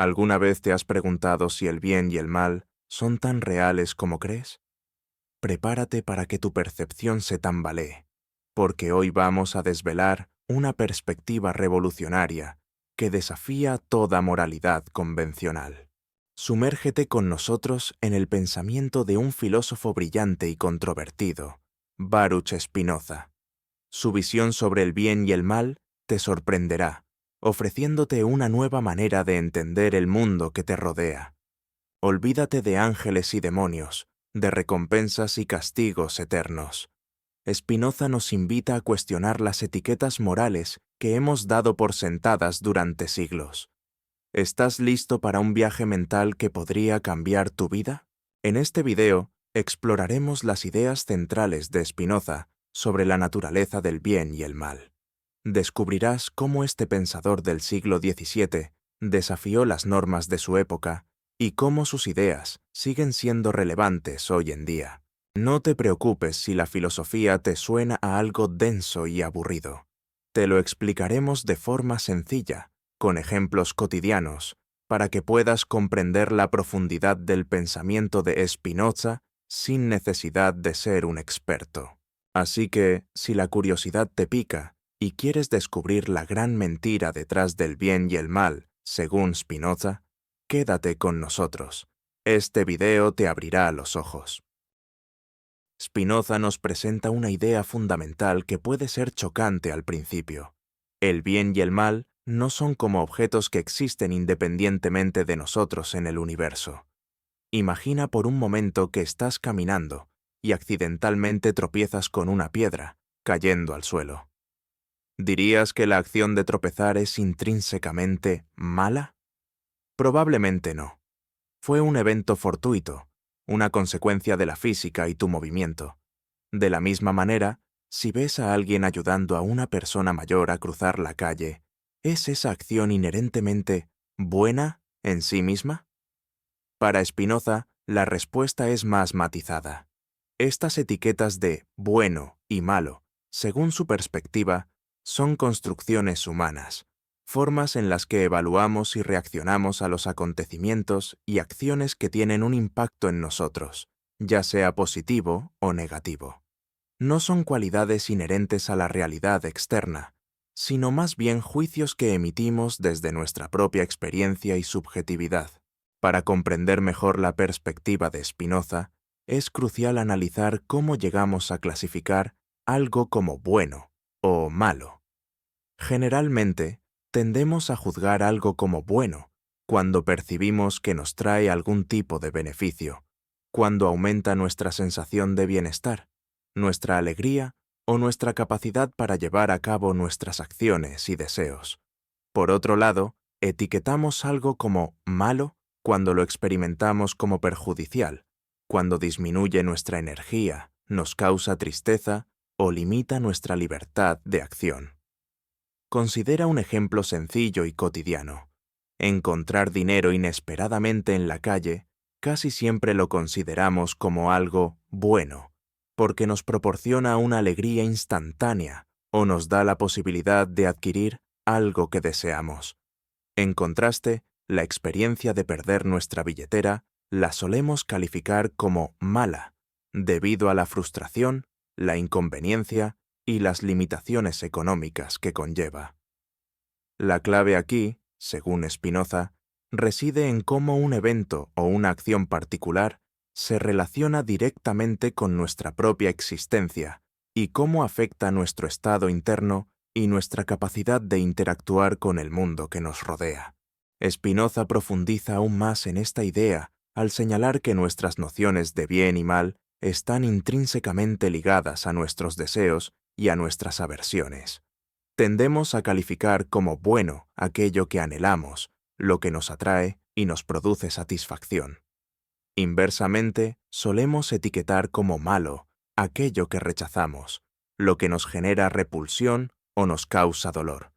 ¿Alguna vez te has preguntado si el bien y el mal son tan reales como crees? Prepárate para que tu percepción se tambalee, porque hoy vamos a desvelar una perspectiva revolucionaria que desafía toda moralidad convencional. Sumérgete con nosotros en el pensamiento de un filósofo brillante y controvertido, Baruch Spinoza. Su visión sobre el bien y el mal te sorprenderá, ofreciéndote una nueva manera de entender el mundo que te rodea. Olvídate de ángeles y demonios, de recompensas y castigos eternos. Spinoza nos invita a cuestionar las etiquetas morales que hemos dado por sentadas durante siglos. ¿Estás listo para un viaje mental que podría cambiar tu vida? En este video exploraremos las ideas centrales de Spinoza sobre la naturaleza del bien y el mal. Descubrirás cómo este pensador del siglo XVII desafió las normas de su época y cómo sus ideas siguen siendo relevantes hoy en día. No te preocupes si la filosofía te suena a algo denso y aburrido. Te lo explicaremos de forma sencilla, con ejemplos cotidianos, para que puedas comprender la profundidad del pensamiento de Spinoza sin necesidad de ser un experto. Así que, si la curiosidad te pica y quieres descubrir la gran mentira detrás del bien y el mal, según Spinoza, quédate con nosotros. Este video te abrirá los ojos. Spinoza nos presenta una idea fundamental que puede ser chocante al principio. El bien y el mal no son como objetos que existen independientemente de nosotros en el universo. Imagina por un momento que estás caminando y accidentalmente tropiezas con una piedra, cayendo al suelo. ¿Dirías que la acción de tropezar es intrínsecamente mala? Probablemente no. Fue un evento fortuito, una consecuencia de la física y tu movimiento. De la misma manera, si ves a alguien ayudando a una persona mayor a cruzar la calle, ¿es esa acción inherentemente buena en sí misma? Para Spinoza, la respuesta es más matizada. Estas etiquetas de bueno y malo, según su perspectiva, son construcciones humanas, formas en las que evaluamos y reaccionamos a los acontecimientos y acciones que tienen un impacto en nosotros, ya sea positivo o negativo. No son cualidades inherentes a la realidad externa, sino más bien juicios que emitimos desde nuestra propia experiencia y subjetividad. Para comprender mejor la perspectiva de Spinoza, es crucial analizar cómo llegamos a clasificar algo como bueno o malo. Generalmente, tendemos a juzgar algo como bueno cuando percibimos que nos trae algún tipo de beneficio, cuando aumenta nuestra sensación de bienestar, nuestra alegría o nuestra capacidad para llevar a cabo nuestras acciones y deseos. Por otro lado, etiquetamos algo como malo cuando lo experimentamos como perjudicial, cuando disminuye nuestra energía, nos causa tristeza o limita nuestra libertad de acción. Considera un ejemplo sencillo y cotidiano. Encontrar dinero inesperadamente en la calle casi siempre lo consideramos como algo bueno, porque nos proporciona una alegría instantánea o nos da la posibilidad de adquirir algo que deseamos. En contraste, la experiencia de perder nuestra billetera la solemos calificar como mala, debido a la frustración, la inconveniencia y las limitaciones económicas que conlleva. La clave aquí, según Spinoza, reside en cómo un evento o una acción particular se relaciona directamente con nuestra propia existencia y cómo afecta nuestro estado interno y nuestra capacidad de interactuar con el mundo que nos rodea. Spinoza profundiza aún más en esta idea al señalar que nuestras nociones de bien y mal están intrínsecamente ligadas a nuestros deseos y a nuestras aversiones. Tendemos a calificar como bueno aquello que anhelamos, lo que nos atrae y nos produce satisfacción. Inversamente, solemos etiquetar como malo aquello que rechazamos, lo que nos genera repulsión o nos causa dolor.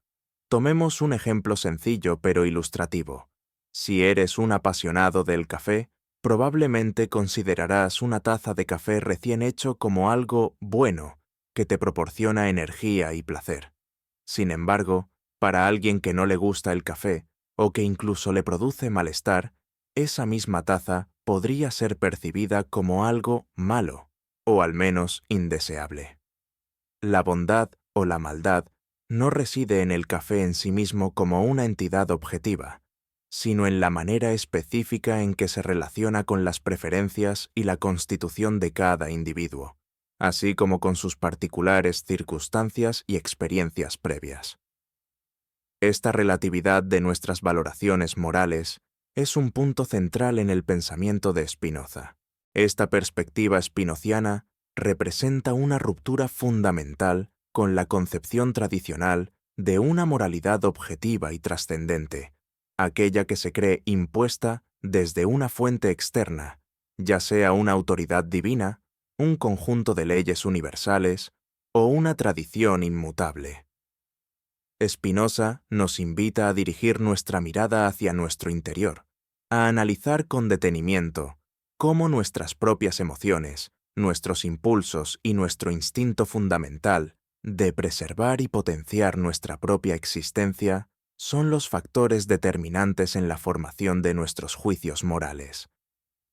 Tomemos un ejemplo sencillo pero ilustrativo. Si eres un apasionado del café, probablemente considerarás una taza de café recién hecho como algo bueno, que te proporciona energía y placer. Sin embargo, para alguien que no le gusta el café, o que incluso le produce malestar, esa misma taza podría ser percibida como algo malo, o al menos indeseable. La bondad o la maldad no reside en el café en sí mismo como una entidad objetiva, sino en la manera específica en que se relaciona con las preferencias y la constitución de cada individuo, así como con sus particulares circunstancias y experiencias previas. Esta relatividad de nuestras valoraciones morales es un punto central en el pensamiento de Spinoza. Esta perspectiva spinociana representa una ruptura fundamental con la concepción tradicional de una moralidad objetiva y trascendente, aquella que se cree impuesta desde una fuente externa, ya sea una autoridad divina, un conjunto de leyes universales o una tradición inmutable. Spinoza nos invita a dirigir nuestra mirada hacia nuestro interior, a analizar con detenimiento cómo nuestras propias emociones, nuestros impulsos y nuestro instinto fundamental de preservar y potenciar nuestra propia existencia son los factores determinantes en la formación de nuestros juicios morales.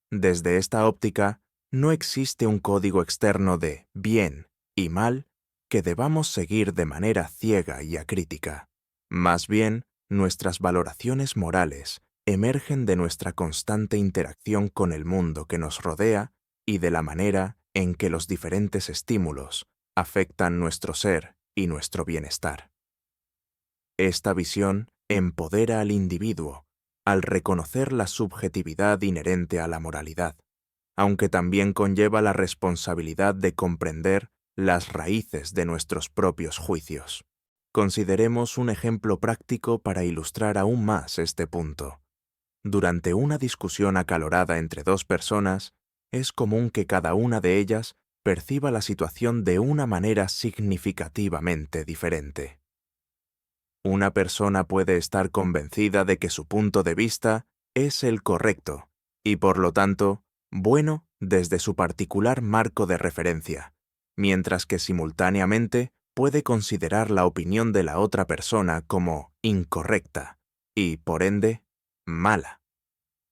Desde esta óptica, no existe un código externo de bien y mal que debamos seguir de manera ciega y acrítica. Más bien, nuestras valoraciones morales emergen de nuestra constante interacción con el mundo que nos rodea y de la manera en que los diferentes estímulos afectan nuestro ser y nuestro bienestar. Esta visión empodera al individuo al reconocer la subjetividad inherente a la moralidad, aunque también conlleva la responsabilidad de comprender las raíces de nuestros propios juicios. Consideremos un ejemplo práctico para ilustrar aún más este punto. Durante una discusión acalorada entre dos personas, es común que cada una de ellas perciba la situación de una manera significativamente diferente. Una persona puede estar convencida de que su punto de vista es el correcto y, por lo tanto, bueno desde su particular marco de referencia, mientras que simultáneamente puede considerar la opinión de la otra persona como incorrecta y, por ende, mala.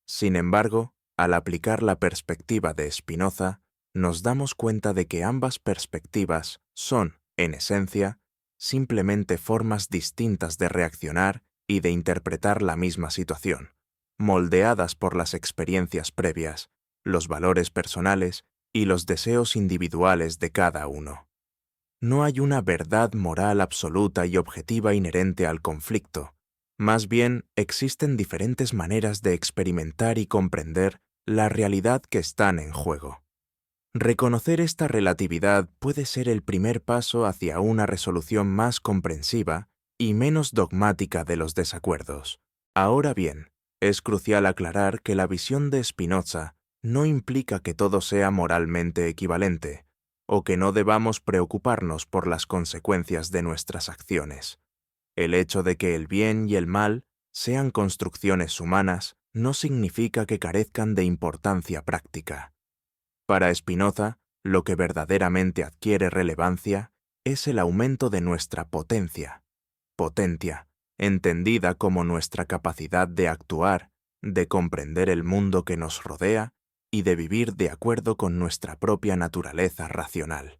Sin embargo, al aplicar la perspectiva de Spinoza, nos damos cuenta de que ambas perspectivas son, en esencia, simplemente formas distintas de reaccionar y de interpretar la misma situación, moldeadas por las experiencias previas, los valores personales y los deseos individuales de cada uno. No hay una verdad moral absoluta y objetiva inherente al conflicto. Más bien, existen diferentes maneras de experimentar y comprender la realidad que están en juego. Reconocer esta relatividad puede ser el primer paso hacia una resolución más comprensiva y menos dogmática de los desacuerdos. Ahora bien, es crucial aclarar que la visión de Spinoza no implica que todo sea moralmente equivalente, o que no debamos preocuparnos por las consecuencias de nuestras acciones. El hecho de que el bien y el mal sean construcciones humanas no significa que carezcan de importancia práctica. Para Spinoza, lo que verdaderamente adquiere relevancia es el aumento de nuestra potencia, entendida como nuestra capacidad de actuar, de comprender el mundo que nos rodea y de vivir de acuerdo con nuestra propia naturaleza racional.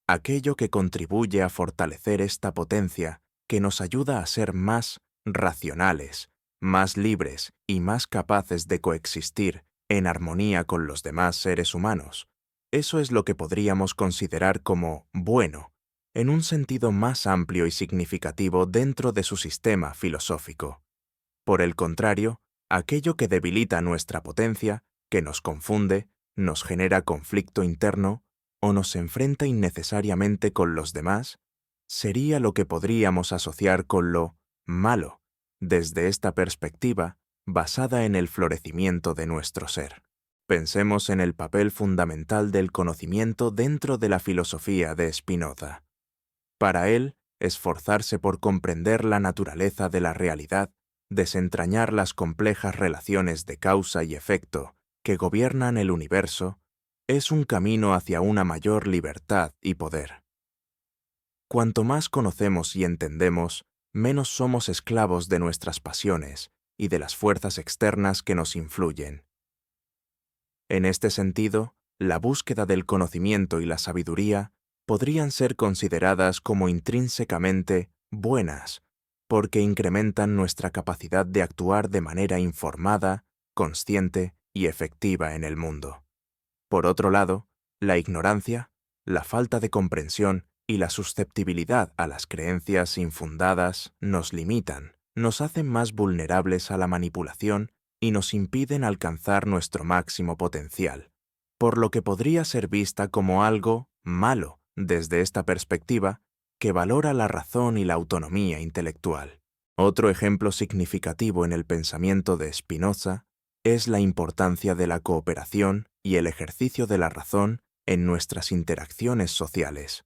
Aquello que contribuye a fortalecer esta potencia, que nos ayuda a ser más racionales, más libres y más capaces de coexistir en armonía con los demás seres humanos. Eso es lo que podríamos considerar como bueno, en un sentido más amplio y significativo dentro de su sistema filosófico. Por el contrario, aquello que debilita nuestra potencia, que nos confunde, nos genera conflicto interno o nos enfrenta innecesariamente con los demás, sería lo que podríamos asociar con lo malo, desde esta perspectiva basada en el florecimiento de nuestro ser. Pensemos en el papel fundamental del conocimiento dentro de la filosofía de Spinoza. Para él, esforzarse por comprender la naturaleza de la realidad, desentrañar las complejas relaciones de causa y efecto que gobiernan el universo, es un camino hacia una mayor libertad y poder. Cuanto más conocemos y entendemos, menos somos esclavos de nuestras pasiones y de las fuerzas externas que nos influyen. En este sentido, la búsqueda del conocimiento y la sabiduría podrían ser consideradas como intrínsecamente buenas, porque incrementan nuestra capacidad de actuar de manera informada, consciente y efectiva en el mundo. Por otro lado, la ignorancia, la falta de comprensión y la susceptibilidad a las creencias infundadas nos limitan, nos hacen más vulnerables a la manipulación y nos impiden alcanzar nuestro máximo potencial, por lo que podría ser vista como algo malo desde esta perspectiva que valora la razón y la autonomía intelectual. Otro ejemplo significativo en el pensamiento de Spinoza es la importancia de la cooperación y el ejercicio de la razón en nuestras interacciones sociales.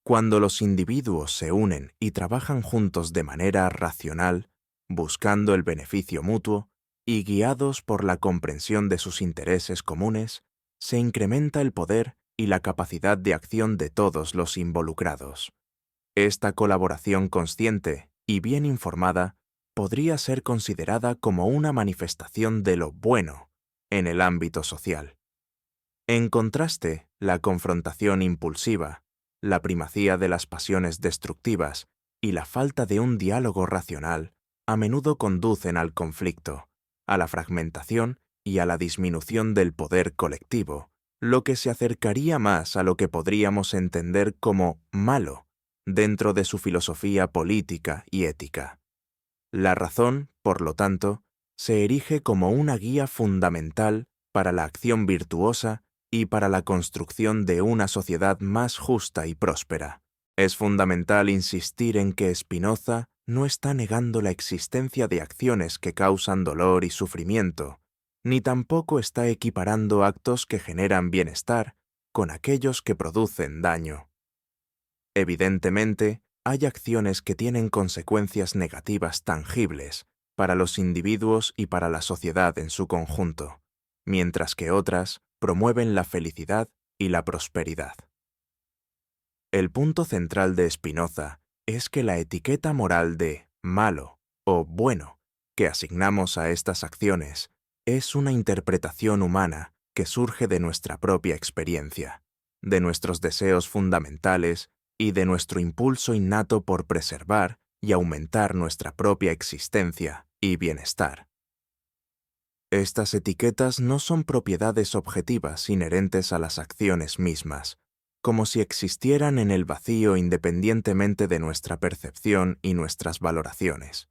Cuando los individuos se unen y trabajan juntos de manera racional, buscando el beneficio mutuo y guiados por la comprensión de sus intereses comunes, se incrementa el poder y la capacidad de acción de todos los involucrados. Esta colaboración consciente y bien informada podría ser considerada como una manifestación de lo bueno en el ámbito social. En contraste, la confrontación impulsiva, la primacía de las pasiones destructivas y la falta de un diálogo racional a menudo conducen al conflicto, a la fragmentación y a la disminución del poder colectivo, lo que se acercaría más a lo que podríamos entender como malo dentro de su filosofía política y ética. La razón, por lo tanto, se erige como una guía fundamental para la acción virtuosa y para la construcción de una sociedad más justa y próspera. Es fundamental insistir en que Spinoza no está negando la existencia de acciones que causan dolor y sufrimiento, ni tampoco está equiparando actos que generan bienestar con aquellos que producen daño. Evidentemente, hay acciones que tienen consecuencias negativas tangibles para los individuos y para la sociedad en su conjunto, mientras que otras promueven la felicidad y la prosperidad. El punto central de Spinoza es que la etiqueta moral de malo o bueno que asignamos a estas acciones es una interpretación humana que surge de nuestra propia experiencia, de nuestros deseos fundamentales y de nuestro impulso innato por preservar y aumentar nuestra propia existencia y bienestar. Estas etiquetas no son propiedades objetivas inherentes a las acciones mismas, como si existieran en el vacío independientemente de nuestra percepción y nuestras valoraciones.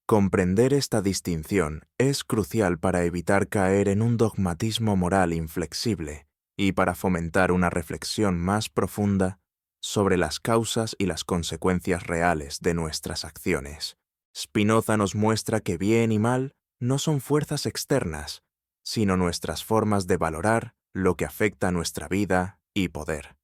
Comprender esta distinción es crucial para evitar caer en un dogmatismo moral inflexible y para fomentar una reflexión más profunda sobre las causas y las consecuencias reales de nuestras acciones. Spinoza nos muestra que bien y mal no son fuerzas externas, sino nuestras formas de valorar lo que afecta a nuestra vida y poder.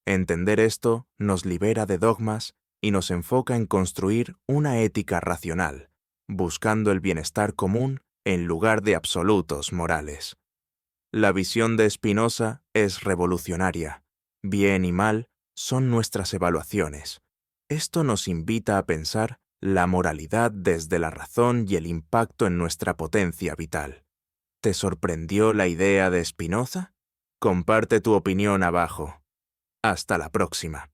Entender esto nos libera de dogmas y nos enfoca en construir una ética racional, buscando el bienestar común en lugar de absolutos morales. La visión de Spinoza es revolucionaria. Bien y mal son nuestras evaluaciones. Esto nos invita a pensar la moralidad desde la razón y el impacto en nuestra potencia vital. ¿Te sorprendió la idea de Spinoza? Comparte tu opinión abajo. Hasta la próxima.